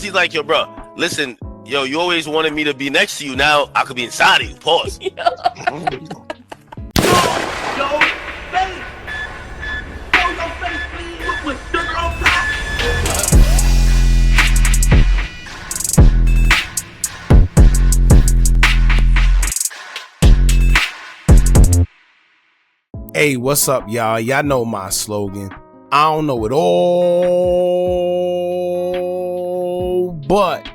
He's like, yo, bro, listen, yo, you always wanted me to be next to you. Now I could be inside of you. Pause. Yo, face. Yo, your face, please. With sugar on top. Hey, what's up, y'all? Y'all know my slogan. I don't know it all, but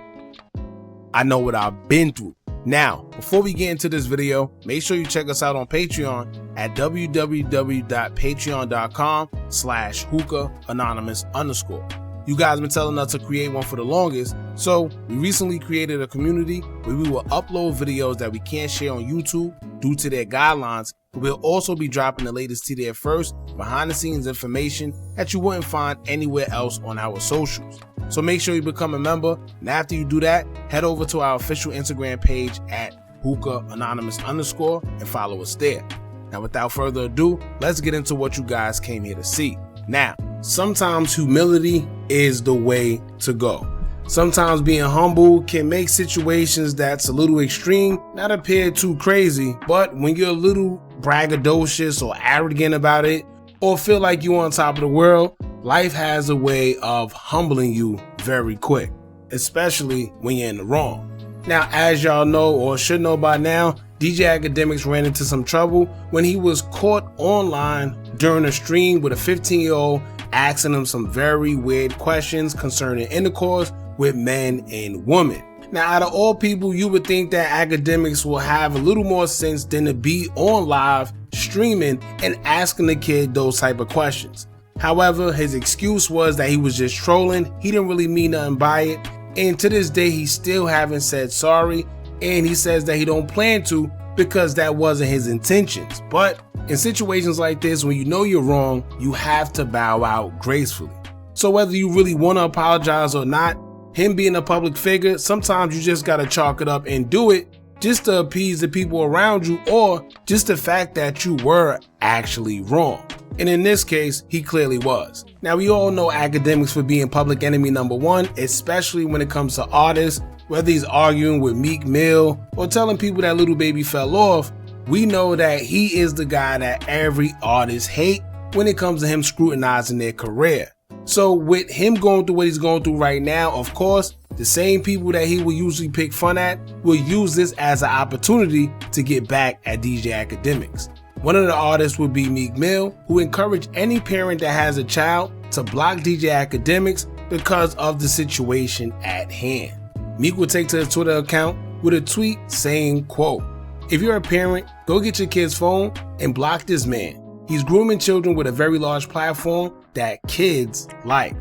I know what I've been through. Now, before we get into this video, make sure you check us out on Patreon at www.patreon.com/Hookah Anonymous _. You guys been telling us to create one for the longest, so we recently created a community where we will upload videos that we can't share on YouTube due to their guidelines. We'll also be dropping the latest to there first, behind the scenes information that you wouldn't find anywhere else on our socials. So make sure you become a member, and after you do that, head over to our official Instagram page at Hookah Anonymous _ and follow us there. Now without further ado, let's get into what you guys came here to see. Now, sometimes humility is the way to go. Sometimes being humble can make situations that's a little extreme not appear too crazy, but when you're a little braggadocious or arrogant about it, or feel like you're on top of the world, life has a way of humbling you very quick, especially when you're in the wrong. Now, as y'all know or should know by now, DJ Akademiks ran into some trouble when he was caught online during a stream with a 15-year-old asking him some very weird questions concerning intercourse with men and women. Now, out of all people, you would think that Akademiks will have a little more sense than to be on live streaming and asking the kid those type of questions. However, his excuse was that he was just trolling. He didn't really mean nothing by it. And to this day, he still haven't said sorry. And he says that he don't plan to because that wasn't his intentions. But in situations like this, when you know you're wrong, you have to bow out gracefully. So whether you really want to apologize or not, him being a public figure, sometimes you just gotta chalk it up and do it just to appease the people around you, or just the fact that you were actually wrong. And in this case, he clearly was. Now, we all know Akademiks for being public enemy #1, especially when it comes to artists, whether he's arguing with Meek Mill or telling people that Lil Baby fell off. We know that he is the guy that every artist hate when it comes to him scrutinizing their career. So with him going through what he's going through right now, of course, the same people that he will usually pick fun at will use this as an opportunity to get back at DJ Akademiks. One of the artists would be Meek Mill, who encouraged any parent that has a child to block DJ Akademiks because of the situation at hand. Meek would take to his Twitter account with a tweet saying, quote, "If you're a parent, go get your kid's phone and block this man. He's grooming children with a very large platform that kids like.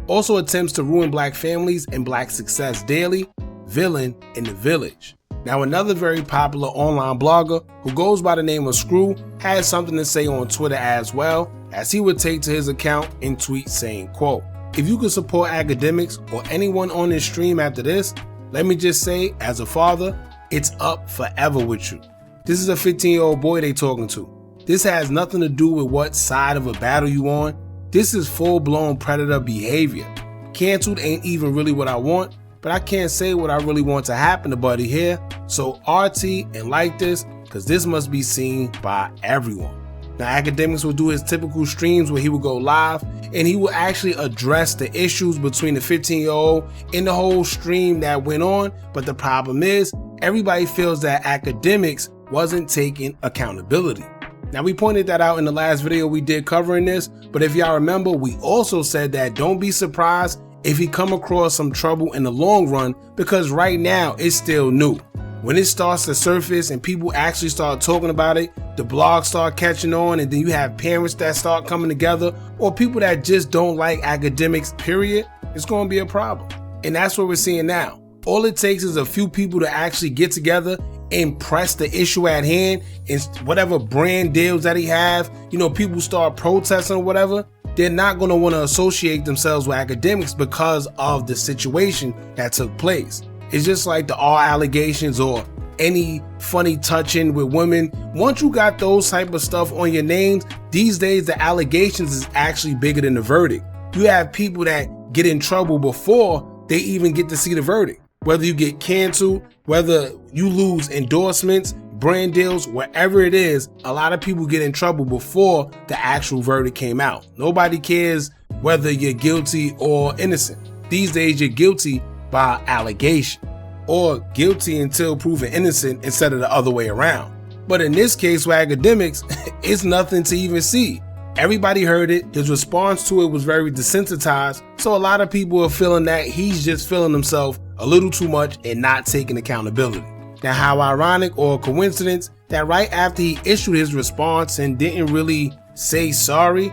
Also attempts to ruin black families and black success daily. Villain in the village." Now, another very popular online blogger who goes by the name of Screw has something to say on Twitter as well, as he would take to his account and tweet saying, quote, "If you could support Akademiks or anyone on this stream after this, let me just say, as a father, it's up forever with you." This is a 15-year-old boy they talking to. This has nothing to do with what side of a battle you on. This is full-blown predator behavior. Canceled ain't even really what I want, but I can't say what I really want to happen to buddy here. So RT and like this, cause this must be seen by everyone. Now, Akademiks will do his typical streams where he will go live and he will actually address the issues between the 15-year-old and the whole stream that went on. But the problem is, everybody feels that Akademiks wasn't taking accountability. Now, we pointed that out in the last video we did covering this, but if y'all remember, we also said that don't be surprised if he come across some trouble in the long run, because right now it's still new. When it starts to surface and people actually start talking about it, the blogs start catching on, and then you have parents that start coming together, or people that just don't like Akademiks, period, it's going to be a problem. And that's what we're seeing now. All it takes is a few people to actually get together and press the issue at hand, and whatever brand deals that he have, people start protesting or whatever, they're not going to want to associate themselves with Akademiks because of the situation that took place. It's just like the all allegations or any funny touching with women. Once you got those type of stuff on your names, these days the allegations is actually bigger than the verdict. You have people that get in trouble before they even get to see the verdict. Whether you get canceled, whether you lose endorsements, brand deals, wherever it is, a lot of people get in trouble before the actual verdict came out. Nobody cares whether you're guilty or innocent. These days, you're guilty by allegation or guilty until proven innocent instead of the other way around. But in this case with Akademiks, it's nothing to even see. Everybody heard it. His response to it was very desensitized. So a lot of people are feeling that he's just feeling himself a little too much and not taking accountability. Now, how ironic or coincidence that right after he issued his response and didn't really say sorry,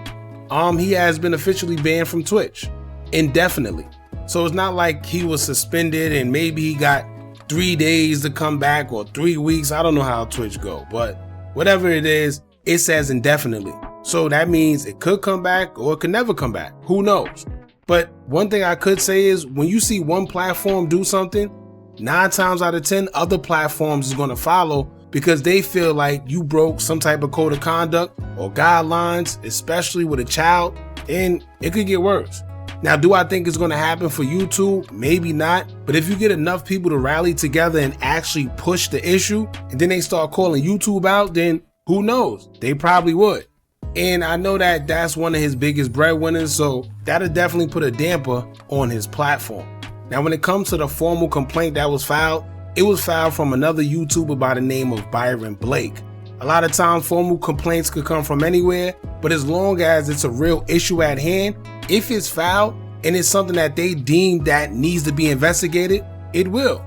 he has been officially banned from Twitch indefinitely. So it's not like he was suspended and maybe he got 3 days to come back or 3 weeks. I don't know how Twitch go, but whatever it is, it says indefinitely. So that means it could come back or it could never come back. Who knows? But one thing I could say is when you see one platform do something, 9 times out of 10, other platforms is going to follow because they feel like you broke some type of code of conduct or guidelines, especially with a child, and it could get worse. Now, do I think it's going to happen for YouTube? Maybe not. But if you get enough people to rally together and actually push the issue, and then they start calling YouTube out, then who knows? They probably would. And I know that that's one of his biggest breadwinners, so that'll definitely put a damper on his platform. Now, when it comes to the formal complaint that was filed, it was filed from another YouTuber by the name of Byron Blake. A lot of times formal complaints could come from anywhere, but as long as it's a real issue at hand, if it's filed and it's something that they deem that needs to be investigated, it will.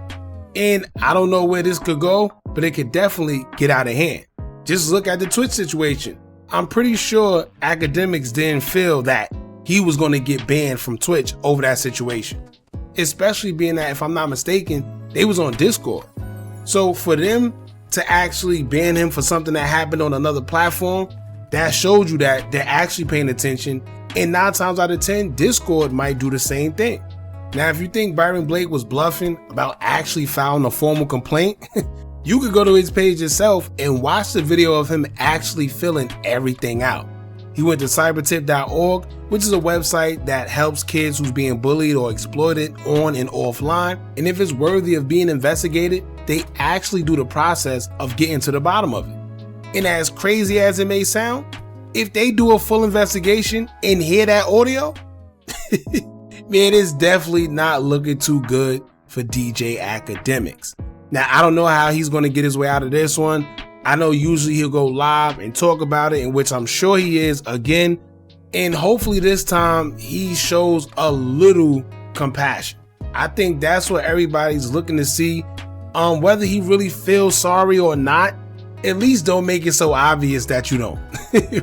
And I don't know where this could go, but it could definitely get out of hand. Just look at the Twitch situation. I'm pretty sure Akademiks didn't feel that he was going to get banned from Twitch over that situation. Especially being that, if I'm not mistaken, they was on Discord. So for them to actually ban him for something that happened on another platform, that showed you that they're actually paying attention. And 9 times out of 10, Discord might do the same thing. Now, if you think Byron Blake was bluffing about actually filing a formal complaint, you could go to his page yourself and watch the video of him actually filling everything out. He went to cybertip.org, which is a website that helps kids who's being bullied or exploited on and offline. And if it's worthy of being investigated, they actually do the process of getting to the bottom of it. And as crazy as it may sound, if they do a full investigation and hear that audio, man, it's definitely not looking too good for DJ Akademiks. Now, I don't know how he's going to get his way out of this one. I know usually he'll go live and talk about it, in which I'm sure he is again. And hopefully this time he shows a little compassion. I think that's what everybody's looking to see. Whether he really feels sorry or not, at least don't make it so obvious that you don't,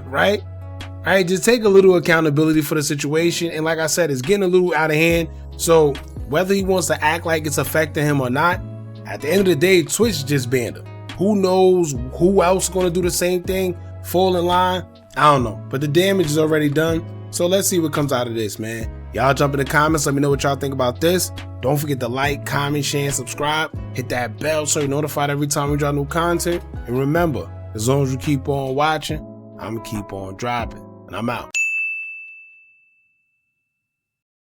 right? All right, just take a little accountability for the situation. And like I said, it's getting a little out of hand. So whether he wants to act like it's affecting him or not, at the end of the day, Twitch just banned him. Who knows who else is going to do the same thing, fall in line? I don't know, but the damage is already done. So let's see what comes out of this, man. Y'all jump in the comments. Let me know what y'all think about this. Don't forget to like, comment, share, and subscribe. Hit that bell so you're notified every time we drop new content. And remember, as long as you keep on watching, I'm going to keep on dropping. And I'm out.